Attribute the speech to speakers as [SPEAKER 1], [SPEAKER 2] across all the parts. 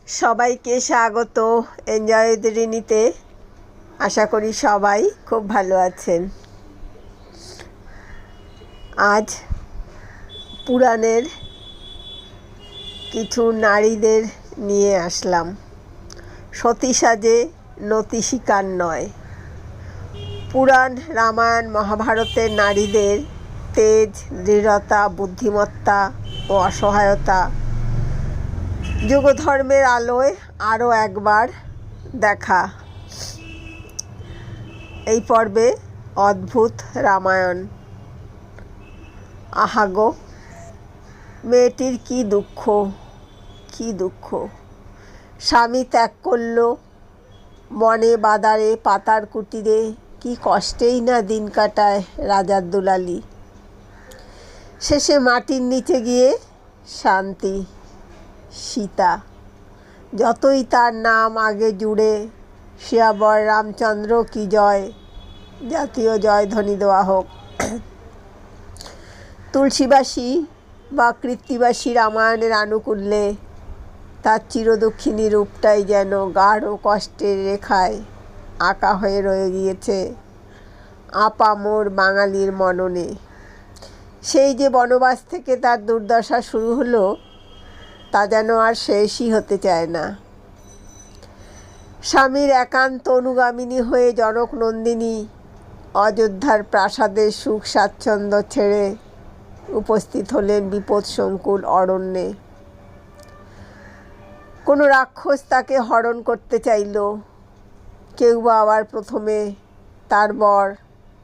[SPEAKER 1] সবাইকে স্বাগত enjoy with রিনিতে। আশা করি সবাই খুব ভালো আছেন। আজ পুরাণের কিছু নারীদের নিয়ে আসলাম। সতী সাজে নতি শিকার নয়। পুরাণ, রামায়ণ, মহাভারতের নারীদের তেজ, দৃঢ়তা, বুদ্ধিমত্তা ও অসহায়তা যুগধর্মের আলোয় আরও একবার দেখা। এই পর্বে অদ্ভুত রামায়ণ। আহাগো, মেয়েটির কি দুঃখ, কি দুঃখ! স্বামী ত্যাগ করল, বনে বাদারে পাতার কুটিরে কি কষ্টেই না দিন কাটায় রাজার দুলালি। শেষে মাটির নিচে গিয়ে শান্তি। সীতা, যতই তার নাম আগে জুড়ে, শিয়াবর রামচন্দ্র কি জয়, জাতীয় জয়ধ্বনি দেওয়া হোক। তুলসীবাসী বা কৃত্তিবাসী রামায়ণের আনুকূল্যে তার চিরদুঃখিনী রূপটাই যেন গাঢ় কষ্টের রেখায় আঁকা হয়ে রয়ে গিয়েছে আপামর বাঙালির মননে। সেই যে বনবাস থেকে তার দুর্দশা শুরু হলো, তা যেন আর শেষই হতে চায় না। স্বামীর একান্ত অনুগামিনী হয়ে জনক নন্দিনী অযোধ্যার প্রাসাদের সুখ স্বাচ্ছন্দ্য ছেড়ে উপস্থিত হলেন বিপদসংকুল অরণ্যে। কোনো রাক্ষস তাকে হরণ করতে চাইল। কেউ বা আবার প্রথমে তার বর,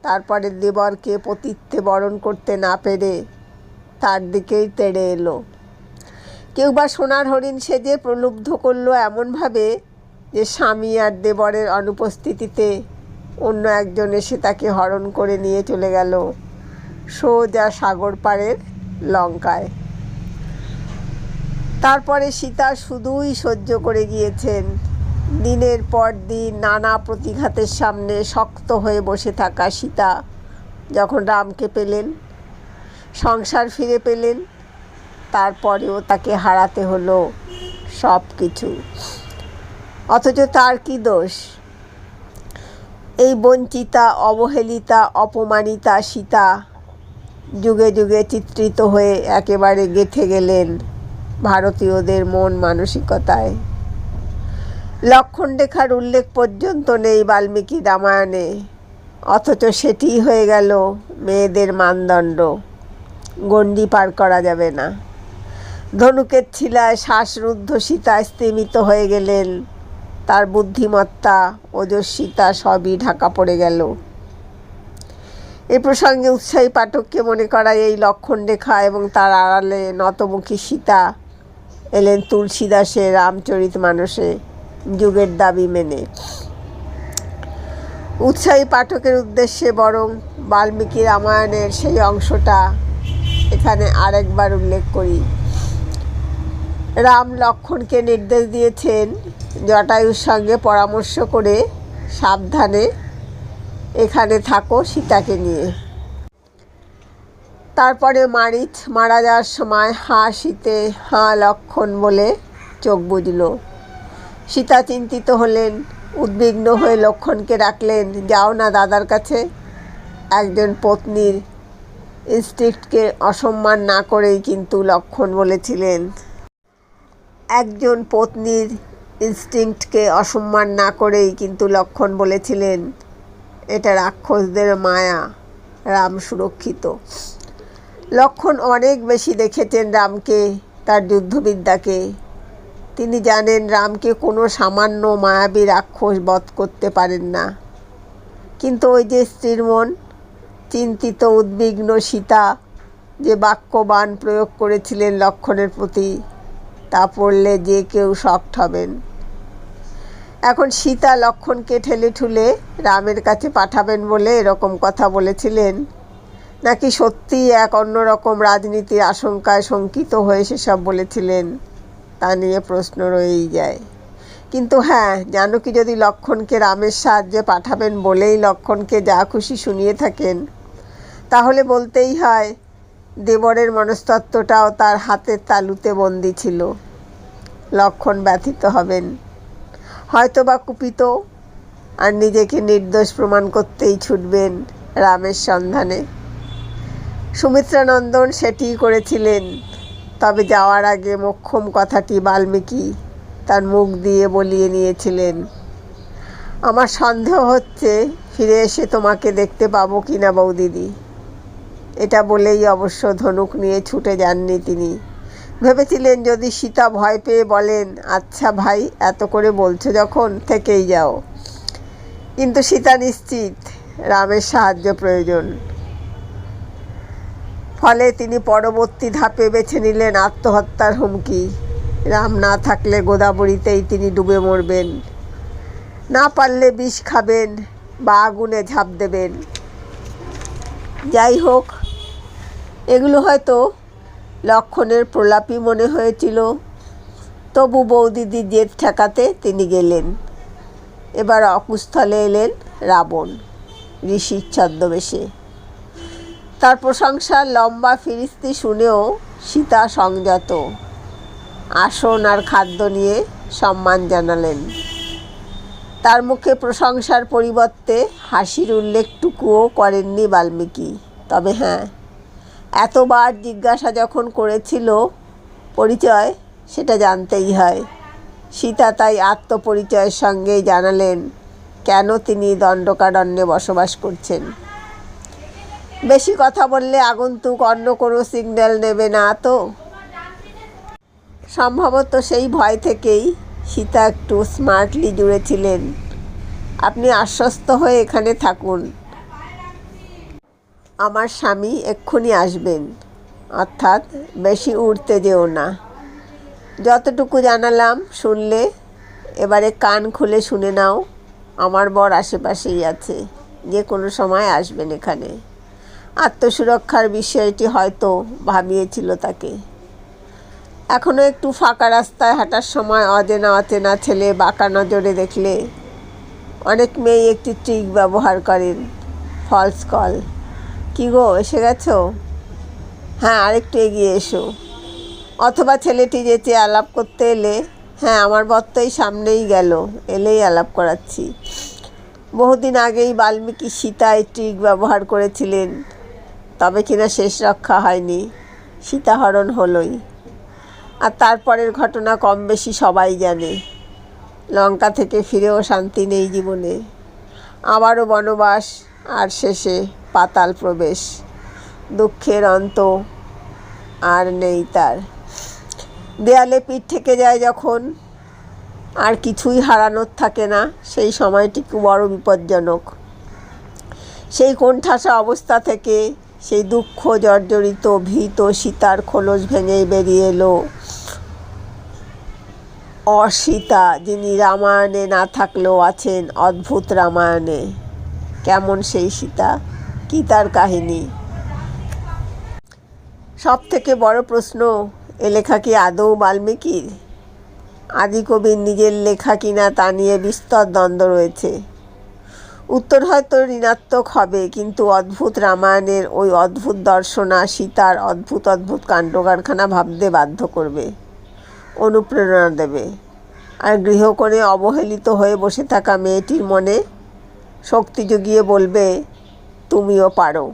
[SPEAKER 1] তারপরে দেবরকে পতিত্বে বরণ করতে না পেরে তার দিকেই তেড়ে এলো। কেউ বা সোনার হরিণ সেজে প্রলুব্ধ করলো এমনভাবে যে স্বামী আর দেবরের অনুপস্থিতিতে অন্য একজন এসে তাকে হরণ করে নিয়ে চলে গেল সোজা সাগর পাড়ের লঙ্কায়। তারপরে সীতা শুধুই সহ্য করে গিয়েছেন। দিনের পর দিন নানা প্রতিঘাতের সামনে শক্ত হয়ে বসে থাকা সীতা যখন রামকে পেলেন, সংসার ফিরে পেলেন, তারপরেও তাকে হারাতে হলো সব কিছু। অথচ তার কি দোষ? এই বঞ্চিতা, অবহেলিতা, অপমানিতা সীতা যুগে যুগে চিত্রিত হয়ে একেবারে গেঁথে গেলেন ভারতীয়দের মন মানসিকতায়। লক্ষণরেখার উল্লেখ পর্যন্ত নেই বাল্মীকি রামায়ণে, অথচ সেটিই হয়ে গেল মেয়েদের মানদণ্ড। গণ্ডি পার করা যাবে না। ধনুকের ছিলায় শ্বাসরুদ্ধ সীতা স্তিমিত হয়ে গেলেন। তার বুদ্ধিমত্তা, ওজস্বিতা সবই ঢাকা পড়ে গেল। এ প্রসঙ্গে উৎসাহী পাঠককে মনে করায় এই লক্ষণরেখা এবং তার আড়ালে নতমুখী সীতা এলেন তুলসীদাসের রামচরিতমানসে যুগের দাবি মেনে। উৎসাহী পাঠকের উদ্দেশ্যে বরং বাল্মীকি রামায়ণের সেই অংশটা এখানে আরেকবার উল্লেখ করি। রাম লক্ষ্মণকে নির্দেশ দিয়েছেন জটায়ুর সঙ্গে পরামর্শ করে সাবধানে এখানে থাকো সীতাকে নিয়ে। তারপরে মারিচ মারা যাওয়ার সময় হাঁ সীতে হাঁ লক্ষণ বলে চোখ বুঝল। সীতা চিন্তিত হলেন, উদ্বিগ্ন হয়ে লক্ষণকে ডাকলেন, যাও না দাদার কাছে। একজন পত্নীর ইনস্টিংক্টকে অসম্মান না করেই কিন্তু লক্ষণ বলেছিলেন, একজন পত্নীর ইনস্টিংক্টকে অসম্মান না করেই কিন্তু লক্ষণ বলেছিলেন, এটা রাক্ষসদের মায়া, রাম সুরক্ষিত। লক্ষণ অনেক বেশি দেখেছেন রামকে, তার যুদ্ধবিদ্যাকে। তিনি জানেন রামকে কোনো সামান্য মায়াবী রাক্ষস বধ করতে পারেন না। কিন্তু ওই যে স্ত্রীর মন, চিন্তিত উদ্বিগ্ন সীতা যে বাক্যবাণ প্রয়োগ করেছিলেন লক্ষণের প্রতি, তা পড়লে যে কেউ শকড হবেন। এখন সীতা লক্ষণকে ঠেলে ঠুলে রামের কাছে পাঠাবেন বলে এরকম কথা বলেছিলেন, নাকি সত্যিই এক অন্যরকম রাজনীতির আশঙ্কায় শঙ্কিত হয়ে সেসব বলেছিলেন, তা নিয়ে প্রশ্ন রয়েই যায়। কিন্তু হ্যাঁ, জানকী যদি লক্ষণকে রামের সাহায্যে পাঠাবেন বলেই লক্ষণকে যা খুশি শুনিয়ে থাকেন, তাহলে বলতেই হয় দেবরের মনস্তত্ত্বটাও তার হাতের তালুতে বন্দী ছিল। লক্ষ্মণ ব্যথিত হবেন, হয়তোবা কুপিত, আর নিজেকে নির্দোষ প্রমাণ করতেই ছুটবেন রামের সন্ধানে। সুমিত্রানন্দন সেটিই করেছিলেন। তবে যাওয়ার আগে মোক্ষম কথাটি বাল্মীকি তার মুখ দিয়ে বলিয়ে নিয়েছিলেন। আমার সন্দেহ হচ্ছে ফিরে এসে তোমাকে দেখতে পাবো কিনা বৌদিদি। এটা বলেই অবশ্য ধনুক নিয়ে ছুটে যাননি তিনি। ভেবেছিলেন যদি সীতা ভয় পেয়ে বলেন, আচ্ছা ভাই এত করে বলছো যখন থেকেই যাও, কিন্তু সীতা নিশ্চিত রামের সাহায্য প্রয়োজন। ফলে তিনি পরবর্তী ধাপে বেছে নিলেন আত্মহত্যার হুমকি। রাম না থাকলে গোদাবরীতেই তিনি ডুবে মরবেন, না পারলে বিষ খাবেন বা আগুনে ঝাঁপ দেবেন। যাই হোক, এগুলো হয়তো লক্ষণের প্রলাপই মনে হয়েছিল। তবু বৌদিদির জেদ ঠেকাতে তিনি গেলেন। এবার অকুস্থলে এলেন রাবণ ঋষির ছদ্মবেশে। তার প্রশংসার লম্বা ফিরিস্তি শুনেও সীতা সংযত। আসন আর খাদ্য নিয়ে সম্মান জানালেন। তার মুখে প্রশংসার পরিবর্তে হাসির উল্লেখটুকুও করেননি বাল্মীকি। তবে হ্যাঁ, এতবার জিজ্ঞাসা যখন করেছিল পরিচয়, সেটা জানতেই হয়। সীতা তাই আত্মপরিচয়ের সঙ্গেই জানালেন কেন তিনি দণ্ডকারণ্যে বসবাস করছেন। বেশি কথা বললে আগন্তুক অন্য কোনো সিগন্যাল নেবে না তো। সম্ভবত সেই ভয় থেকেই সীতা একটু স্মার্টলি জুড়েছিলেন, আপনি আশ্বস্ত হয়ে এখানে থাকুন, আমার স্বামী এক্ষুনি আসবেন, অর্থাৎ বেশি উড়তে যেও না। যতটুকু জানালাম শুনলে, এবারে কান খুলে শুনে নাও। আমার বর আশেপাশেই আছে, যে কোনো সময় আসবেন এখানে। আত্মসুরক্ষার বিষয়টি হয়তো ভাবিয়েছিল তাকে। এখনও একটু ফাঁকা রাস্তায় হাঁটার সময় অচেনা অচেনা ছেলে বাঁকা নজরে দেখলে অনেক মেয়ে একটি ট্রিক ব্যবহার করেন, ফলস কল। কী গো, এসে গেছো? হ্যাঁ, আরেকটু এগিয়ে এসো। অথবা ছেলেটি যেচে আলাপ করতে এলে, হ্যাঁ আমার বর তো এই সামনেই গেল, এলেই আলাপ করাচ্ছি। বহুদিন আগেই বাল্মীকি সীতা এই ট্রিক ব্যবহার করেছিলেন, তবে কিনা শেষ রক্ষা হয়নি, সীতাহরণ হলোই। আর তারপরের ঘটনা কম বেশি সবাই জানে। লঙ্কা থেকে ফিরেও শান্তি নেই জীবনে, আবারও বনবাস, আর শেষে পাতাল প্রবেশ। দুঃখের অন্ত আর নেই তার। দেয়ালে পিঠ থেকে যায় যখন, আর কিছুই হারানোর থাকে না, সেই সময়টিকে বড় বিপজ্জনক। সেই কোণঠাসা অবস্থা থেকে, সেই দুঃখ জর্জরিত ভীত সীতার খোলস ভেঙেই বেরিয়ে এলো অসীতা, যিনি রামায়ণে না থাকলেও আছেন অদ্ভুত রামায়ণে। কেমন সেই সীতা, কী তার কাহিনী? সব থেকে বড় প্রশ্ন, এ লেখা কি আদৌ বাল্মীকির? আদিকবির নিজের লেখা কিনা তা নিয়ে বিস্তর দ্বন্দ্ব রয়েছে। উত্তর হয়তো ঋণাত্মক হবে, কিন্তু অদ্ভুত রামায়ণের ওই অদ্ভুত দর্শনা সীতার অদ্ভুত অদ্ভুত কাণ্ডকারখানা ভাবতে বাধ্য করবে, অনুপ্রেরণা দেবে। আর গৃহকোণে অবহেলিত হয়ে বসে থাকা মেয়েটির মনে শক্তি জুগিয়ে বলবে, তুমিও পারো।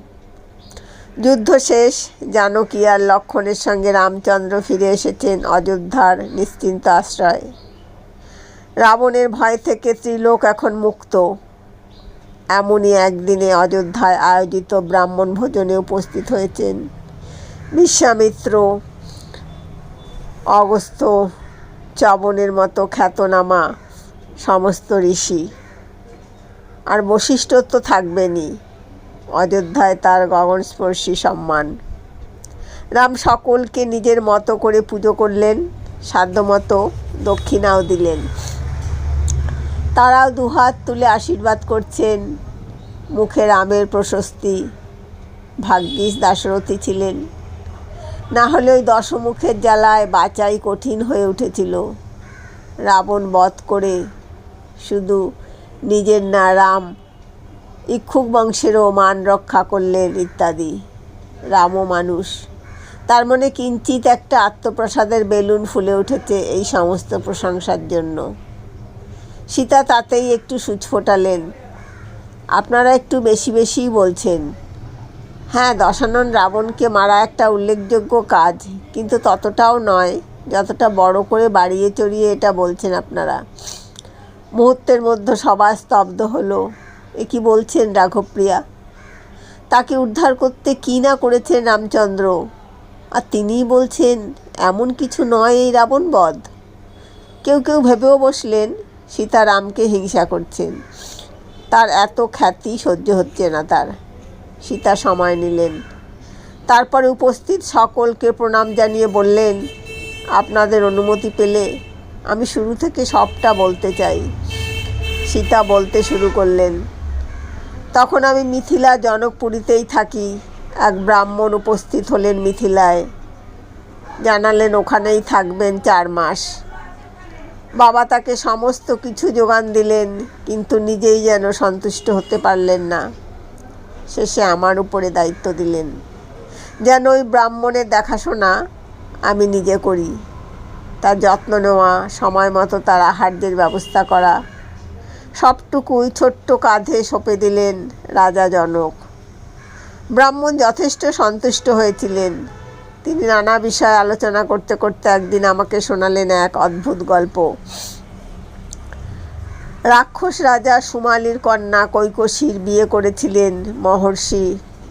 [SPEAKER 1] যুদ্ধ শেষ, জানকী আর লক্ষ্মণের সঙ্গে রামচন্দ্র ফিরে এসেছেন অযোধ্যার নিশ্চিন্ত আশ্রয়। রাবণের ভয় থেকে ত্রিলোক এখন মুক্ত। এমনই একদিনে অযোধ্যায় আয়োজিত ব্রাহ্মণ ভোজনে উপস্থিত হয়েছেন বিশ্বামিত্র, অগস্ত্য, চ্যবনের মতো খ্যাতনামা সমস্ত ঋষি। আর বশিষ্ঠ তো থাকবেনই। অযোধ্যায় তার গগনস্পর্শী সম্মান। রাম সকলকে নিজের মতো করে পুজো করলেন, সাধ্যমতো দক্ষিণাও দিলেন। তারাও দুহাত তুলে আশীর্বাদ করছেন, মুখে রামের প্রশস্তি। ভাগ্যিস দাশরথী ছিলেন, না হলে ওই দশমুখের জ্বালায় বাঁচাই কঠিন হয়ে উঠেছিল। রাবণ বধ করে শুধু নিজের না, রাম ইক্ষ্বাকু বংশেরও মান রক্ষা করলেন ইত্যাদি। রামও মানুষ, তার মনে কিঞ্চিত একটা আত্মপ্রসাদের বেলুন ফুলে উঠেছে এই সমস্ত প্রশংসার জন্য। সীতা তাতেই একটু সূচ ফোটালেন। আপনারা একটু বেশি বেশিই বলছেন। হ্যাঁ, দশানন রাবণকে মারা একটা উল্লেখযোগ্য কাজ, কিন্তু ততটাও নয় যতটা বড় করে বাড়িয়ে চড়িয়ে এটা বলছেন আপনারা। মুহূর্তের মধ্যে সবাই স্তব্ধ হলো। এ কি বলছেন রাঘবপ্রিয়া? তাকে উদ্ধার করতে কী না করেছেন রামচন্দ্র, আর তিনিই বলছেন এমন কিছু নয় এই রাবণবধ। কেউ কেউ ভেবেও বসলেন সীতারামকে হিংসা করছেন, তার এত খ্যাতি সহ্য হচ্ছে না তার। সীতা সময় নিলেন, তারপরে উপস্থিত সকলকে প্রণাম জানিয়ে বললেন, আপনাদের অনুমতি পেলে আমি শুরু থেকে সবটা বলতে চাই। সীতা বলতে শুরু করলেন, তখন আমি মিথিলা জনকপুরীতেই থাকি। এক ব্রাহ্মণ উপস্থিত হলেন মিথিলায়, জানালেন ওখানেই থাকবেন 4 মাস। বাবা তাকে সমস্ত কিছু যোগান দিলেন, কিন্তু নিজেই যেন সন্তুষ্ট হতে পারলেন না। শেষে আমার উপরে দায়িত্ব দিলেন, যেন ওই ব্রাহ্মণের দেখাশোনা আমি নিজে করি, তার যত্ন নেওয়া, সময় মতো তার আহার্যের ব্যবস্থা করা, সবটুকুই ছোট্ট কাঁধে সঁপে দিলেন রাজা জনক। ব্রাহ্মণ যথেষ্ট সন্তুষ্ট হয়েছিলেন। তিনি নানা বিষয়ে আলোচনা করতে করতে একদিন আমাকে শোনালেন এক অদ্ভুত গল্প। রাক্ষস রাজা সুমালির কন্যা কৈকশীর বিয়ে করেছিলেন মহর্ষি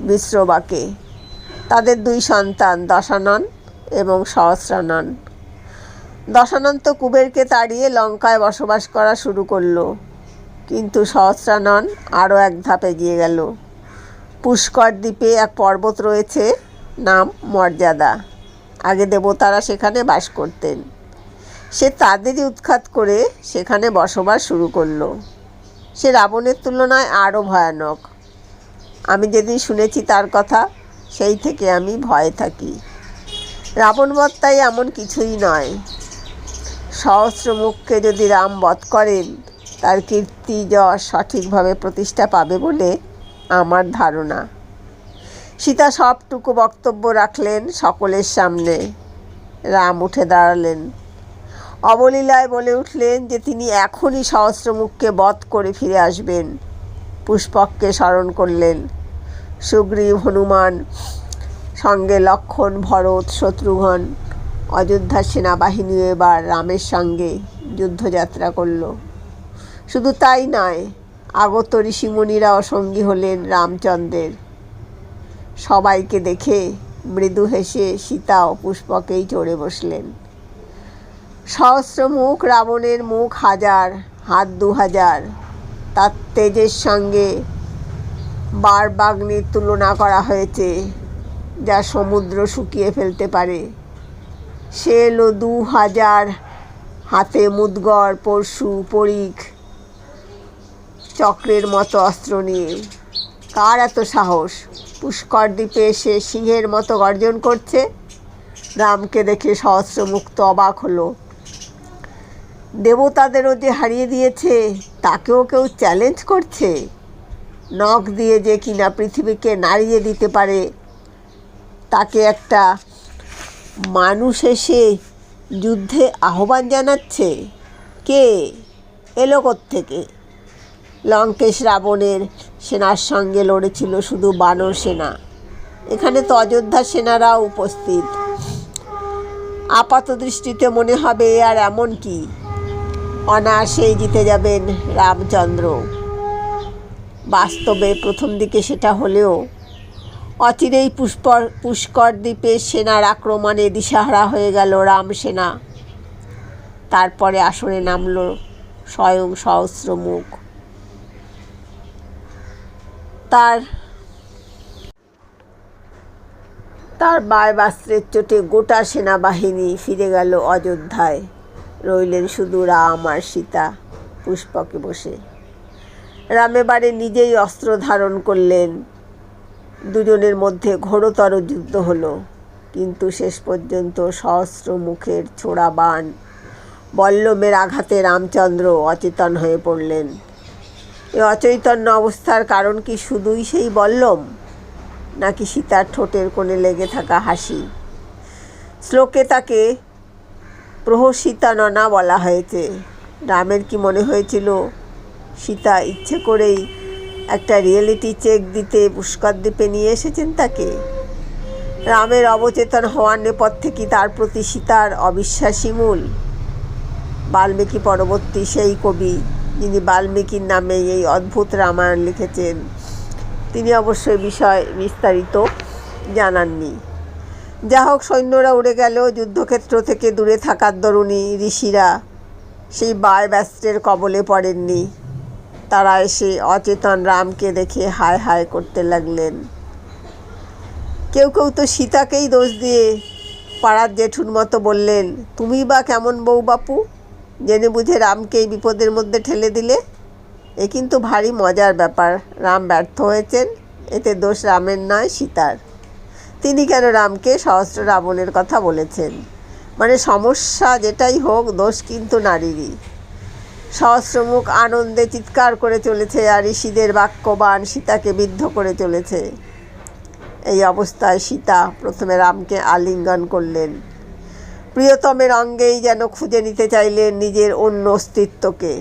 [SPEAKER 1] বিশ্রবাকে। তাদের 2 সন্তান, দশানন এবং সহস্রানন। দশানন তো কুবেরকে তাড়িয়ে লঙ্কায় বসবাস করা শুরু করলো, কিন্তু সহস্রানন আরও এক ধাপ এগিয়ে গেল। পুষ্কর দ্বীপে এক পর্বত রয়েছে, নাম মর্যাদা। আগে দেবতারা সেখানে বাস করতেন। সে তাদেরই উৎখাত করে সেখানে বসবাস শুরু করলো। সে রাবণের তুলনায় আরও ভয়ানক। আমি যেদিন শুনেছি তার কথা, সেই থেকে আমি ভয়ে থাকি। রাবণবধ তাই এমন কিছুই নয়। সহস্রমুখকে যদি রাম বধ করেন, তার কীর্তি যশ সঠিকভাবে প্রতিষ্ঠা পাবে বলে আমার ধারণা। সীতা সবটুকু বক্তব্য রাখলেন সকলের সামনে। রাম উঠে দাঁড়ালেন, অবলীলায় বলে উঠলেন যে তিনি এখনই সহস্রমুখকে বধ করে ফিরে আসবেন। পুষ্পককে স্মরণ করলেন। সুগ্রীব, হনুমান, সঙ্গে লক্ষ্মণ, ভরত, শত্রুঘ্ন, অযোধ্যার সেনাবাহিনী এবার রামের সঙ্গে যুদ্ধযাত্রা করল। শুধু তাই নয়, আগত ঋষিমুনিরাও সঙ্গী হলেন রামচন্দ্রের। সবাইকে দেখে মৃদু হেসে সীতাও পুষ্পকেই চড়ে বসলেন। সহস্রমুখ রাবণের মুখ 1000, হাত 2000। তার তেজের সঙ্গে বারবাগ্নির তুলনা করা হয়েছে, যা সমুদ্র শুকিয়ে ফেলতে পারে। সে এলো 2000 হাতে মুদ্গর, পরশু, পরিখ, চক্রের মতো অস্ত্র নিয়ে। কার এত সাহস? পুষ্কর দ্বীপে এসে সিংহের মতো গর্জন করছে। রামকে দেখে সহস্রমুখ তো অবাক হলো। দেবতাদেরও যে হারিয়ে দিয়েছে, তাকেও কেউ চ্যালেঞ্জ করছে। নখ দিয়ে যে কিনা পৃথিবীকে নাড়িয়ে দিতে পারে, তাকে একটা মানুষ এসে যুদ্ধে আহ্বান জানাচ্ছে। কে এলো কোত্থেকে? লঙ্কেশ রাবণের সেনার সঙ্গে লড়েছিল শুধু বানর সেনা। এখানে তো অযোধ্যার সেনারাও উপস্থিত। আপাত দৃষ্টিতে মনে হবে আর এমন কি, অনায়াসেই জিতে যাবেন রামচন্দ্র। বাস্তবে প্রথম দিকে সেটা হলেও অচিরেই পুষ্কর দ্বীপের সেনার আক্রমণে দিশাহারা হয়ে গেল রাম সেনা। তারপরে আসরে নামল স্বয়ং সহস্রমুখ। তার বায়বাস্ত্রের চোটে গোটা সেনাবাহিনী ফিরে গেল অযোধ্যায়। রইলেন শুধু রাম আর সীতা পুষ্পকে বসে। রাম এবারে নিজেই অস্ত্র ধারণ করলেন। দুজনের মধ্যে ঘোরতর যুদ্ধ হলো, কিন্তু শেষ পর্যন্ত সহস্রমুখের ছোড়া বাণ বল্লমের আঘাতে রামচন্দ্র অচেতন হয়ে পড়লেন। এই অচৈতন্য অবস্থার কারণ কি শুধুই সেই বল্লম, নাকি সীতার ঠোঁটের কোণে লেগে থাকা হাসি? শ্লোকে তাকে প্রহসিতাননা বলা হয়েছে। রামের কি মনে হয়েছিল সীতা ইচ্ছে করেই একটা রিয়েলিটি চেক দিতে পুষ্কর দ্বীপে নিয়ে এসেছেন তাকে? রামের অবচেতন হওয়ার নেপথ্যে কি তার প্রতি সীতার অবিশ্বাসী মূল? বাল্মীকি পরবর্তী সেই কবি যিনি বাল্মীকির নামে এই অদ্ভুত রামায়ণ লিখেছেন, তিনি অবশ্যই বিষয় বিস্তারিত জানাননি। যা হোক, সৈন্যরা উড়ে গেল। যুদ্ধক্ষেত্র থেকে দূরে থাকার দরুণী ঋষিরা সেই বায় ব্যস্তের কবলে পড়েননি। তারা এসে অচেতন রামকে দেখে হায় হায় করতে লাগলেন। কেউ কেউ তো সীতাকেই দোষ দিয়ে পাড়ার জেঠুর মতো বললেন, তুমি বা কেমন বউ বাপু, জেনে বুঝে রামকে এই বিপদের মধ্যে ঠেলে দিলে। এ কিন্তু ভারী মজার ব্যাপার। রাম ব্যর্থ হয়েছেন, এতে দোষ রামের নয় সীতার। তিনি কেন রামকে সহস্র রাবণের কথা বলেছেন? মানে সমস্যা যেটাই হোক, দোষ কিন্তু নারীরই। সহস্রমুখ আনন্দে চিৎকার করে চলেছে, আর ঋষিদের বাক্যবাণ সীতাকে বিদ্ধ করে চলেছে। এই অবস্থায় সীতা প্রথমে রামকে আলিঙ্গন করলেন। প্রিয়তমের অঙ্গেই যেন খুঁজে নিতে চাইলেন নিজের অন্য অস্তিত্বকে।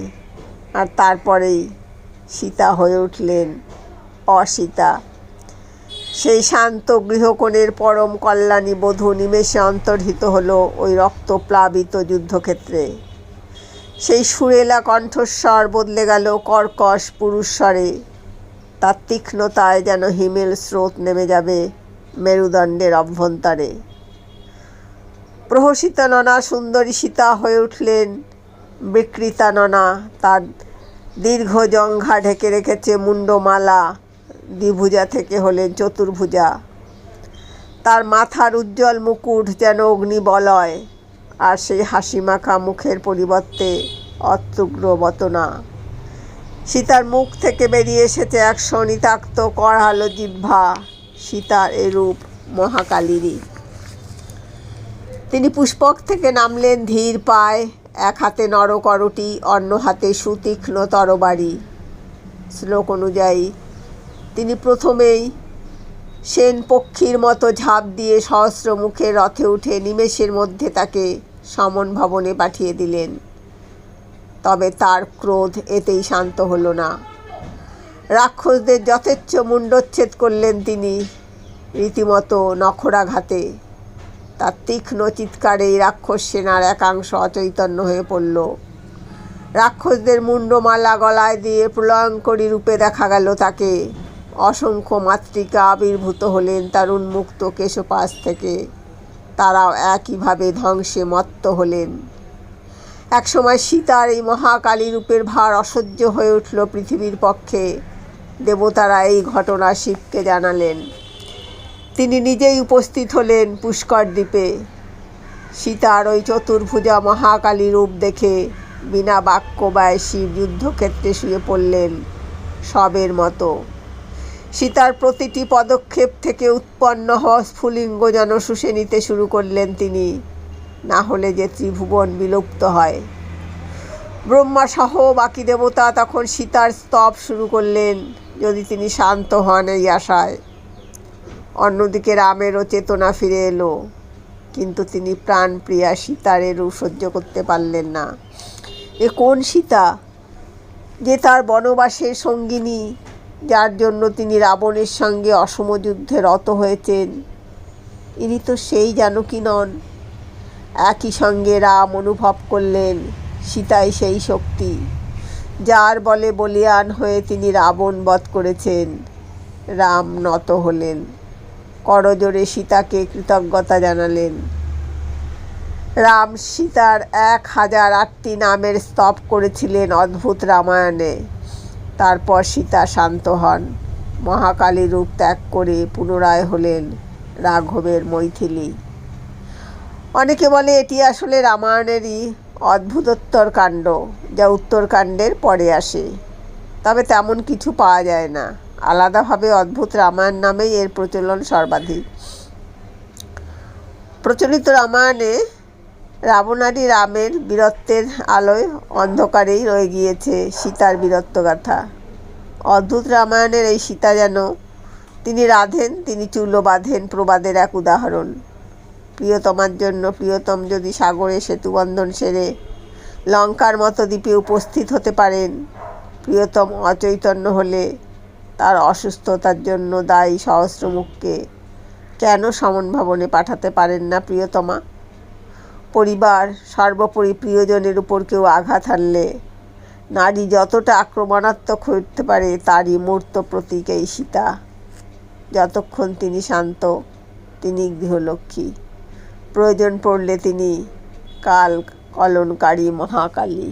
[SPEAKER 1] আর তারপরেই সীতা হয়ে উঠলেন অসীতা। সেই শান্ত গৃহকোণের পরম কল্যাণী বধূ নিমেষে অন্তর্হিত হলো ওই রক্তপ্লাবিত যুদ্ধক্ষেত্রে। সেই সুরেলা কণ্ঠস্বর বদলে গেল কর্কশ পুরুষস্বরে। তার তীক্ষ্ণতায় যেন হিমেল স্রোত নেমে যাবে মেরুদণ্ডের অভ্যন্তরে। প্রহসিতাননা সুন্দরী সীতা হয়ে উঠলেন বিকৃতাননা। তার দীর্ঘ জঙ্ঘা ঢেকে রেখেছে মুন্ডমালা, দ্বিভুজা থেকে হলেন চতুর্ভুজা। তার মাথার উজ্জ্বল মুকুট যেন অগ্নিবলয়, আর সেই হাসিমাখা মুখের পরিবর্তে অত্যুগ্রবতনা। সীতার মুখ থেকে বেরিয়ে এসেছে এক শনিতাক্ত করালো জিহ্বা। সীতার এ রূপ মহাকালীরই। তিনি পুষ্পক থেকে নামলেন ধীর পায়, এক হাতে নরকরটি, অন্য হাতে সুতীক্ষ্ণ তরবারি। শ্লোক অনুযায়ী তিনি প্রথমেই সেন পক্ষীর মতো ঝাঁপ দিয়ে সহস্র মুখের রথে উঠে নিমেষের মধ্যে তাকে সমন ভবনে পাঠিয়ে দিলেন। তবে তার ক্রোধ এতেই শান্ত হলো না। রাক্ষসদের যথেচ্ছ মুণ্ডচ্ছেদ করলেন তিনি রীতিমতো নখরাঘাতে। তার তীক্ষ্ণ চিৎকারেই রাক্ষস সেনার একাংশ অচৈতন্য হয়ে পড়ল। রাক্ষসদের মুন্ডমালা গলায় দিয়ে প্রলয়ঙ্করী রূপে দেখা গেল তাকে। অসংখ্য মাতৃকা আবির্ভূত হলেন তার উন্মুক্ত কেশপাশ থেকে। তারাও একইভাবে ধ্বংসে মত্ত হলেন। একসময় সীতার এই মহাকালী রূপের ভার অসহ্য হয়ে উঠল পৃথিবীর পক্ষে। দেবতারা এই ঘটনা শিবকে জানালেন। তিনি নিজেই উপস্থিত হলেন পুষ্কর দ্বীপে। সীতার ওই চতুর্ভুজা মহাকালী রূপ দেখে বিনা বাক্য ব্যয় শিব যুদ্ধক্ষেত্রে শুয়ে পড়লেন শবের মতো। সীতার প্রতিটি পদক্ষেপ থেকে উৎপন্ন হওয়া স্ফুলিঙ্গ যেন শুষে নিতে শুরু করলেন তিনি, না হলে যে ত্রিভুবন বিলুপ্ত হয়। ব্রহ্মা সহ বাকি দেবতা তখন সীতার স্তব শুরু করলেন, যদি তিনি শান্ত হন এই আশায়। অন্যদিকে রামেরও চেতনা ফিরে এলো, কিন্তু তিনি প্রাণপ্রিয়া সীতার রূপ সহ্য করতে পারলেন না। এ কোন সীতা, যে তার বনবাসের সঙ্গিনী, যার জন্য তিনি রাবণের সঙ্গে অসম যুদ্ধে রত হয়েছেন? ইনি তো সেই জানকী নন। একই সঙ্গে রাম অনুভব করলেন সীতাই সেই শক্তি, যার বলে বলীয়ান হয়ে তিনি রাবণ বধ করেছেন। রাম নত হলেন, করজোড়ে সীতাকে কৃতজ্ঞতা জানালেন। রাম সীতার 1008টি নামের স্তব করেছিলেন অদ্ভুত রামায়ণে। তারপর সীতা শান্ত হন, মহাকালী রূপ ত্যাগ করে পুনরায় হলেন রাঘবের মৈথিলী। অনেকে বলে এটি আসলে রামায়ণেরই অদ্ভুতোত্তর কাণ্ড, যা উত্তরকাণ্ডের পরে আসে। তবে তেমন কিছু পাওয়া যায় না। আলাদাভাবে অদ্ভুত রামায়ণ নামেই এর প্রচলন সর্বাধিক। প্রচলিত রামায়ণে রাবণাদি রামের বীরত্বের আলোয় অন্ধকারেই রয়ে গিয়েছে সীতার বীরত্বগাথা। অদ্ভুত রামায়ণের এই সীতা যেন তিনি রাধেন, তিনি চুলো বাঁধেন প্রবাদের এক উদাহরণ। প্রিয়তমার জন্য প্রিয়তম যদি সাগরে সেতুবন্ধন সেরে লঙ্কার মতো দ্বীপে উপস্থিত হতে পারেন, প্রিয়তম অচৈতন্য হলে তার অসুস্থতার জন্য দায়ী সহস্রমুখকে কেন সমন ভবনে পাঠাতে পারেন না প্রিয়তমা? পরিবার, সর্বোপরি প্রিয়জনের উপর কেউ আঘাত হানলে নারী যতটা আক্রমণাত্মক হতে পারে তারই মূর্ত প্রতীক এই সীতা। যতক্ষণ তিনি শান্ত, তিনি গৃহলক্ষ্মী, প্রয়োজন পড়লে তিনি কাল কলনকারী মহাকালী।